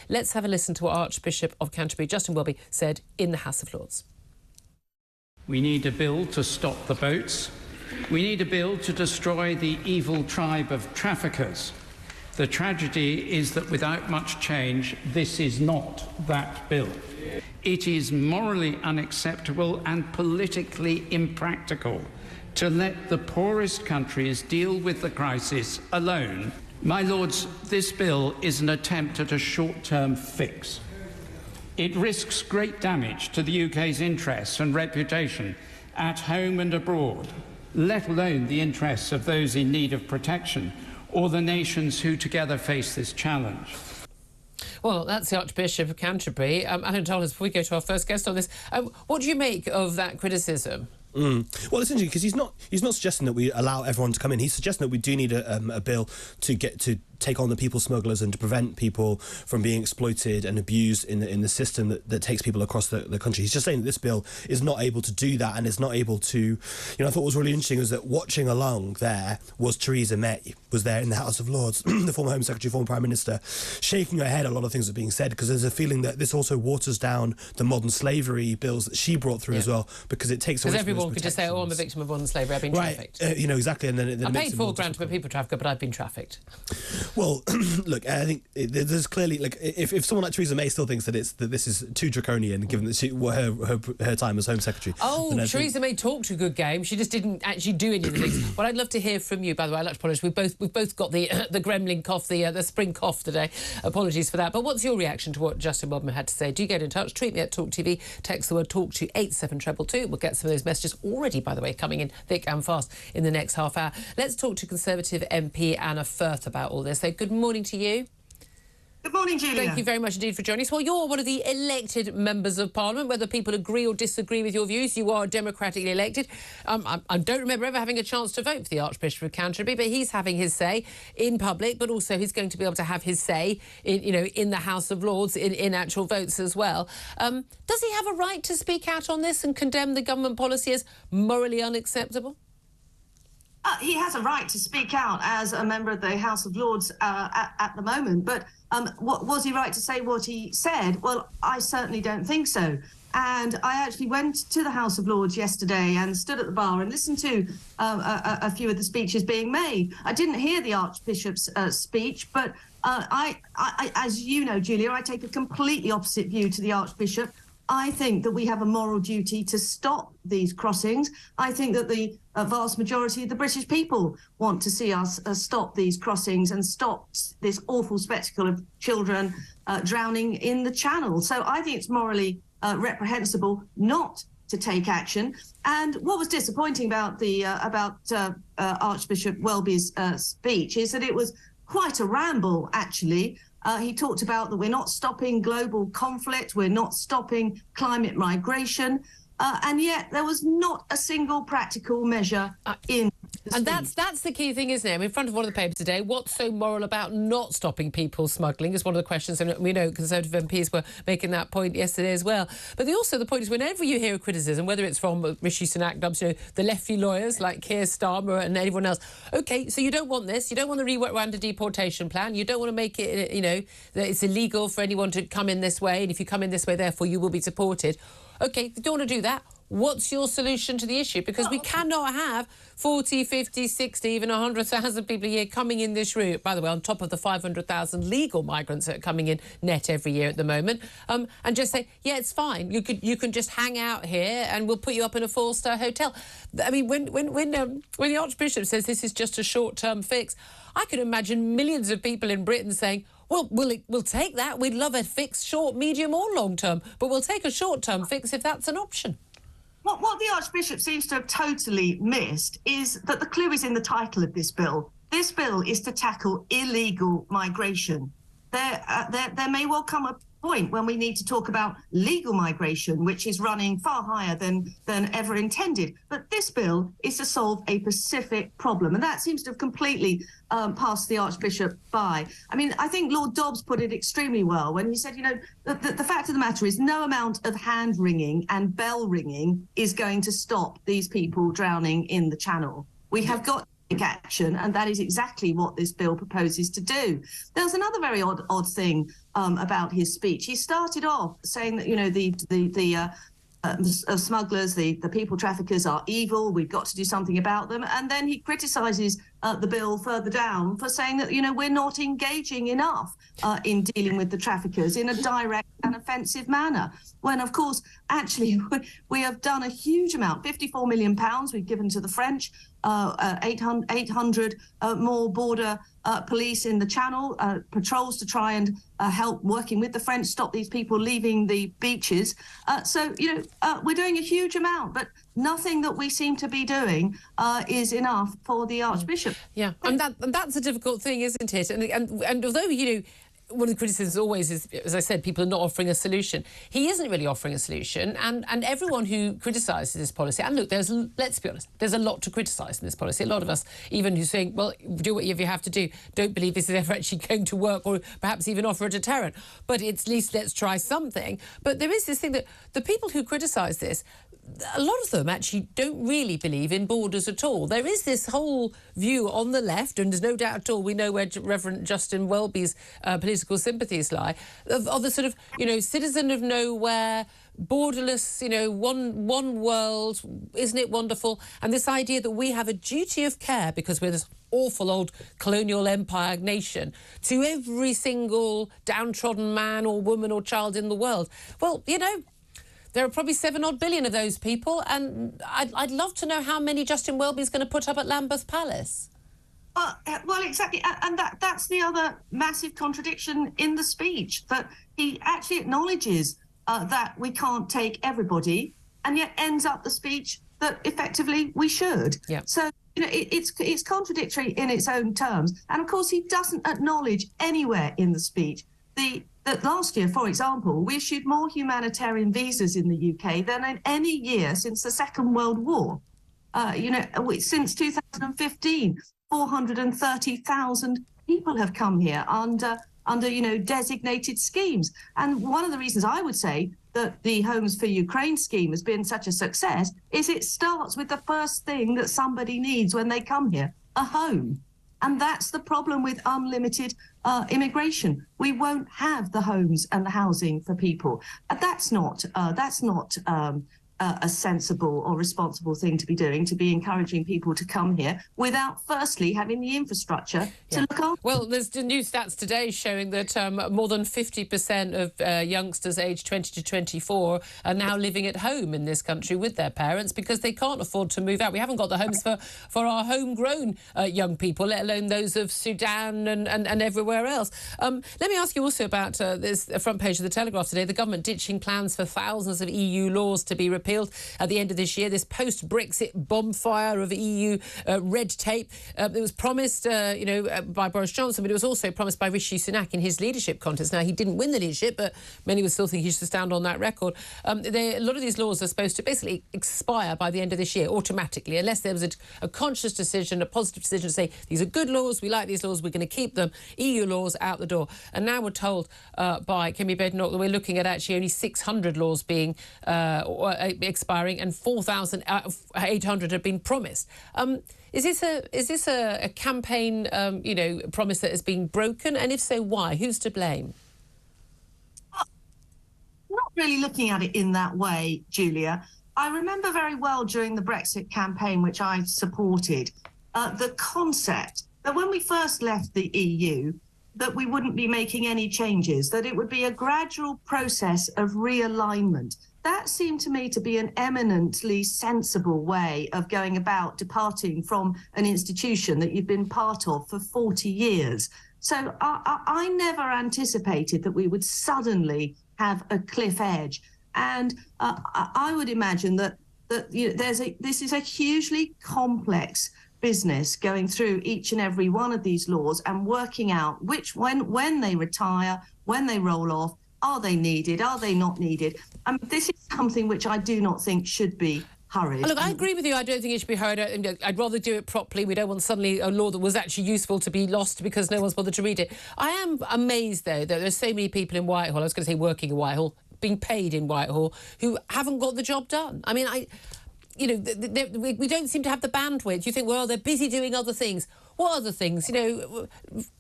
Let's have a listen to what Archbishop of Canterbury, Justin Welby, said in the House of Lords. We need a bill to stop the boats. We need a bill to destroy the evil tribe of traffickers. The tragedy is that without much change, this is not that bill. It is morally unacceptable and politically impractical to let the poorest countries deal with the crisis alone. My lords, this bill is an attempt at a short-term fix. It risks great damage to the UK's interests and reputation at home and abroad, let alone the interests of those in need of protection or the nations who together face this challenge. Well, that's the Archbishop of Canterbury. Alan Tollers, before we go to our first guest on this, what do you make of that criticism? Well, it's interesting because he's not suggesting that we allow everyone to come in. He's suggesting that we do need a bill to take on the people smugglers and to prevent people from being exploited and abused in the system that takes people across the country. He's just saying that this bill is not able to do that and is not able to, you know, I thought what was really interesting was that watching along there was Theresa May, was there in the House of Lords, the former Home Secretary, former Prime Minister, shaking her head at a lot of things that are being said, because there's a feeling that this also waters down the modern slavery bills that she brought through as well, because it takes away. Because everyone could just say, oh, I'm a victim of modern slavery, I've been trafficked. You know, exactly. And then I paid £4 to a people trafficker, but I've been trafficked. Well, look, I think there's clearly, like, if someone like Theresa May still thinks that this is too draconian, given that her time as Home Secretary. Oh, Theresa May talked a good game. She just didn't actually do any of the things. Well, I'd love to hear from you. By the way, I'd like to apologise. We've both got the gremlin cough, the spring cough today. Apologies for that. But what's your reaction to what Justin Welby had to say? Do get in touch. Tweet me at talkTV. Text the word talk to 87222. We'll get some of those messages already, by the way, coming in thick and fast in the next half hour. Let's talk to Conservative MP Anna Firth about all this. So good morning to you. Good morning, Julia. Thank you very much indeed for joining us. Well, you're one of the elected members of Parliament. Whether people agree or disagree with your views, you are democratically elected. I don't remember ever having a chance to vote for the Archbishop of Canterbury, but he's having his say in public, but also he's going to be able to have his say in the House of Lords in actual votes as well. Does he have a right to speak out on this and condemn the government policy as morally unacceptable? He has a right to speak out as a member of the House of Lords at the moment, but was he right to say what he said? Well, I certainly don't think so. And I actually went to the House of Lords yesterday and stood at the bar and listened to a few of the speeches being made. I didn't hear the Archbishop's speech, but as you know, Julia, I take a completely opposite view to the Archbishop. I think that we have a moral duty to stop these crossings. I think that the vast majority of the British people want to see us stop these crossings and stop this awful spectacle of children drowning in the Channel. So I think it's morally reprehensible not to take action. And what was disappointing about the Archbishop Welby's speech is that it was quite a ramble, actually. He talked about that we're not stopping global conflict, we're not stopping climate migration, and yet there was not a single practical measure in the And speech. that's the key thing, isn't it? I'm in front of one of the papers today. What's so moral about not stopping people smuggling is one of the questions, and we know Conservative MPs were making that point yesterday as well. But the point is, whenever you hear a criticism, whether it's from Rishi Sunak, the lefty lawyers like Keir Starmer and anyone else, OK, so you don't want this, you don't want the Rwanda deportation plan, you don't want to make it, that it's illegal for anyone to come in this way, and if you come in this way, therefore you will be deported. OK, if you don't want to do that, what's your solution to the issue? Because we cannot have 40, 50, 60, even 100,000 people a year coming in this route, by the way, on top of the 500,000 legal migrants that are coming in net every year at the moment, and just say, yeah, it's fine. You can just hang out here and we'll put you up in a 4-star hotel. I mean, when the Archbishop says this is just a short-term fix, I can imagine millions of people in Britain saying, well, we'll take that. We'd love a fix, short, medium or long term, but we'll take a short-term fix if that's an option. What the Archbishop seems to have totally missed is that the clue is in the title of this bill. This bill is to tackle illegal migration. There may well come a point when we need to talk about legal migration, which is running far higher than ever intended. But this bill is to solve a specific problem, and that seems to have completely passed the Archbishop by. I mean, I think Lord Dobbs put it extremely well when he said, the fact of the matter is no amount of hand-wringing and bell-ringing is going to stop these people drowning in the Channel. We have got take action, and that is exactly what this bill proposes to do. There's another very odd thing about his speech. He started off saying that, you know, the smugglers, the people traffickers are evil. We've got to do something about them. And then he criticises the bill further down for saying that, you know, we're not engaging enough in dealing with the traffickers in a direct and offensive manner. When, of course, actually, we have done a huge amount, £54 million we've given to the French, 800 more border police in the Channel, patrols to try and help working with the French stop these people leaving the beaches. So, you know, we're doing a huge amount, but nothing that we seem to be doing is enough for the Archbishop. Yeah, and that's a difficult thing, isn't it? And although, you know, one of the criticisms always is, as I said, people are not offering a solution. He isn't really offering a solution, and everyone who criticises this policy, and look, let's be honest, there's a lot to criticise in this policy. A lot of us, even who's saying, well, do whatever you have to do, don't believe this is ever actually going to work, or perhaps even offer a deterrent. But at least let's try something. But there is this thing that the people who criticise this, a lot of them actually don't really believe in borders at all. There is this whole view on the left, and there's no doubt at all, we know where Reverend Justin Welby's political sympathies lie, of the sort of, you know, citizen of nowhere, borderless, you know, one world, isn't it wonderful? And this idea that we have a duty of care because we're this awful old colonial empire nation to every single downtrodden man or woman or child in the world. Well, you know, there are probably 7-odd billion of those people, and I'd love to know how many Justin Welby's going to put up at Lambeth Palace. Well, exactly, and that's the other massive contradiction in the speech, that he actually acknowledges that we can't take everybody, and yet ends up the speech that effectively we should. Yeah. So, you know, it's contradictory in its own terms, and of course he doesn't acknowledge anywhere in the speech that last year, for example, we issued more humanitarian visas in the UK than in any year since the Second World War. You know, since 2015, 430,000 people have come here under you know, designated schemes. And one of the reasons I would say that the Homes for Ukraine scheme has been such a success is it starts with the first thing that somebody needs when they come here, a home. And that's the problem with unlimited immigration. We won't have the homes and the housing for people. That's not a sensible or responsible thing to be doing, to be encouraging people to come here without firstly having the infrastructure to look after. Well, there's new stats today showing that more than 50% of youngsters aged 20 to 24 are now living at home in this country with their parents because they can't afford to move out. We haven't got the homes for our homegrown young people, let alone those of Sudan and everywhere else. Let me ask you also about this front page of the Telegraph today, the government ditching plans for thousands of EU laws to be repealed at the end of this year, this post-Brexit bonfire of EU red tape. It was promised, you know, by Boris Johnson, but it was also promised by Rishi Sunak in his leadership contest. Now, he didn't win the leadership, but many would still think he should stand on that record. A lot of these laws are supposed to basically expire by the end of this year automatically, unless there was a conscious decision, a positive decision to say, these are good laws, we like these laws, we're going to keep them. EU laws out the door. And now we're told by Kemi Badenoch that we're looking at actually only 600 laws being expiring and 4,800 have been promised. Is this a campaign, you know, promise that has been broken? And if so, why? Who's to blame? Not really looking at it in that way, Julia. I remember very well during the Brexit campaign, which I supported, the concept that when we first left the EU, that we wouldn't be making any changes, that it would be a gradual process of realignment. That seemed to me to be an eminently sensible way of going about departing from an institution that you've been part of for 40 years. So I never anticipated that we would suddenly have a cliff edge. And I would imagine that you know, this is a hugely complex business going through each and every one of these laws and working out when they retire, when they roll off, are they needed? Are they not needed? I mean, this is something which I do not think should be hurried. Look, I agree with you. I don't think it should be hurried. I'd rather do it properly. We don't want suddenly a law that was actually useful to be lost because no one's bothered to read it. I am amazed, though, that there's so many people in Whitehall, I was going to say working in Whitehall, being paid in Whitehall, who haven't got the job done. I mean, you know, we don't seem to have the bandwidth. You think, well, they're busy doing other things. What other things? You know,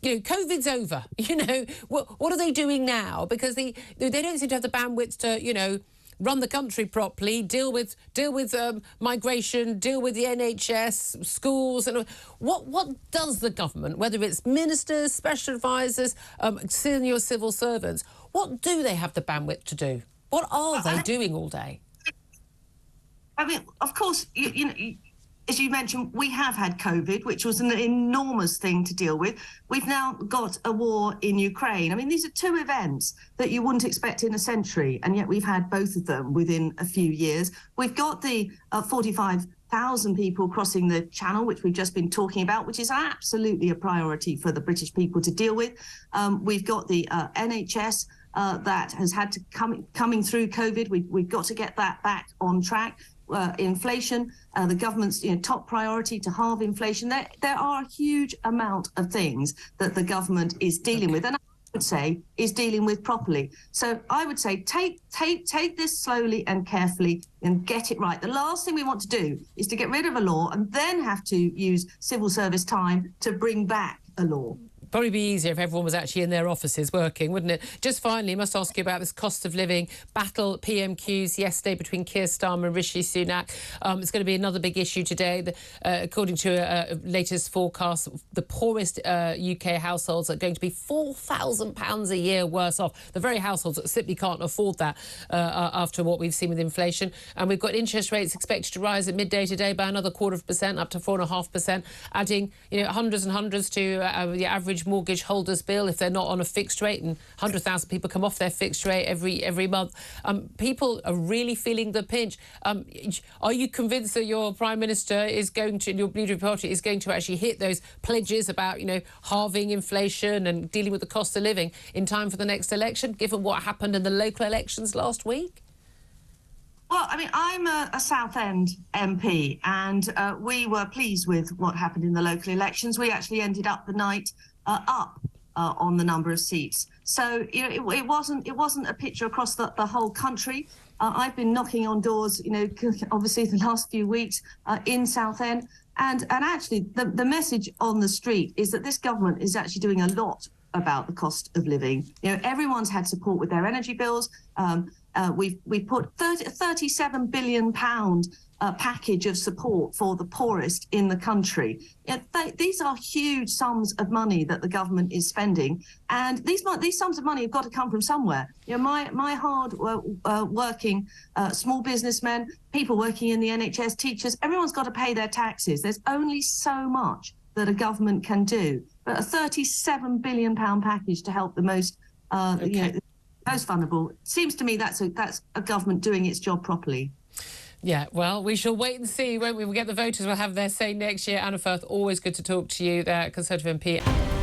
COVID's over. You know, what are they doing now? Because they don't seem to have the bandwidth to, you know, run the country properly, deal with migration, deal with the NHS, schools, and what does the government, whether it's ministers, special advisors, senior civil servants, what do they have the bandwidth to do? What are they doing all day? I mean, of course, you know, as you mentioned, we have had COVID, which was an enormous thing to deal with. We've now got a war in Ukraine. I mean, these are two events that you wouldn't expect in a century, and yet we've had both of them within a few years. We've got the 45,000 people crossing the channel, which we've just been talking about, which is absolutely a priority for the British people to deal with. We've got the NHS that has had to coming through COVID. We've got to get that back on track. Inflation, the government's top priority to halve inflation. There are a huge amount of things that the government is dealing with, and I would say is dealing with properly. So I would say take this slowly and carefully and get it right. The last thing we want to do is to get rid of a law and then have to use civil service time to bring back a law. Probably be easier if everyone was actually in their offices working, wouldn't it? Just finally, I must ask you about this cost of living battle PMQs yesterday between Keir Starmer and Rishi Sunak. It's going to be another big issue today. According to a latest forecast, the poorest UK households are going to be £4,000 a year worse off. The very households that simply can't afford that after what we've seen with inflation. And we've got interest rates expected to rise at midday today by another 0.25% up to 4.5%, adding hundreds and hundreds to the average mortgage holders' bill if they're not on a fixed rate, and 100,000 people come off their fixed rate every month. People are really feeling the pinch. Are you convinced that your Prime Minister is going to, your leader of the party is going to actually hit those pledges about, halving inflation and dealing with the cost of living in time for the next election, given what happened in the local elections last week? Well, I mean, I'm a Southend MP, and we were pleased with what happened in the local elections. We actually ended up the night up on the number of seats. So it wasn't a picture across the whole country. I've been knocking on doors, obviously the last few weeks in Southend, and actually the message on the street is that this government is actually doing a lot about the cost of living. Everyone's had support with their energy bills. We put £37 billion package of support for the poorest in the country. These are huge sums of money that the government is spending, and these sums of money have got to come from somewhere. My hard working small businessmen, people working in the NHS, teachers, everyone's got to pay their taxes. There's only so much that a government can do, but a £37 billion package to help the most most vulnerable, seems to me that's a government doing its job properly. Yeah, well, we shall wait and see, won't we? We'll get the voters will have their say next year. Anna Firth, always good to talk to you there, Conservative MP.